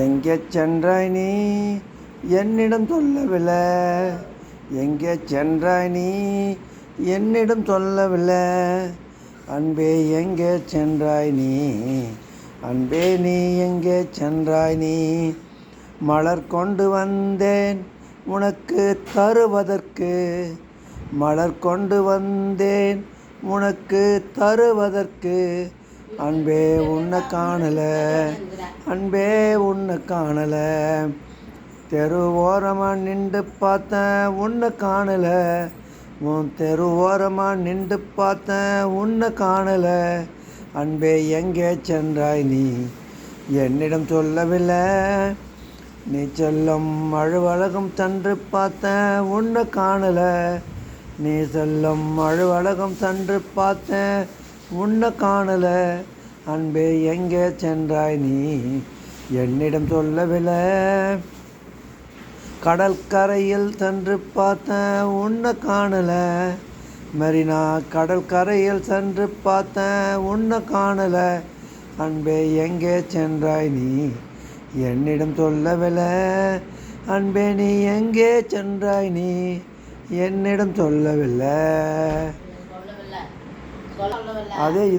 எங்கே சென்றாய் நீ என்னிடம் சொல்லவில்லை? எங்கே சென்றாய் நீ என்னிடம் சொல்லவில்லை? அன்பே எங்கே சென்றாய் நீ? அன்பே நீ எங்கே சென்றாய் நீ? மலர் கொண்டு வந்தேன் உனக்கு தருவதற்கு. மலர் கொண்டு வந்தேன் உனக்கு தருவதற்கு. அன்பே உன்னை காணல, அன்பே உன்னை காணல. தெரு ஓரமாக நின்று பார்த்தேன் உன்னை காணல. உன் தெரு ஓரமாக நின்று பார்த்தேன் உன்னை காணல. அன்பே எங்கே சென்றாய் நீ என்னிடம் சொல்லவில்லை? நீ செல்லும் அழுவலகம் சென்று பார்த்தேன் உன்னை காணல. நீ செல்லும் அழுவலகம் சென்று பார்த்தேன் உன்னை காணல. அன்பே எங்கே சென்றாய் நீ என்னிடம் சொல்லவில்லை? கடற்கரையில் சென்று பார்த்தேன் உன்னை காணல. மெரினா கடற்கரையில் சென்று பார்த்தேன் உன்னை காணல. அன்பே எங்கே சென்றாய் நீ என்னிடம் சொல்லவில்லை? அன்பே நீ எங்கே சென்றாய் நீ என்னிடம் சொல்லவில்லை? அதே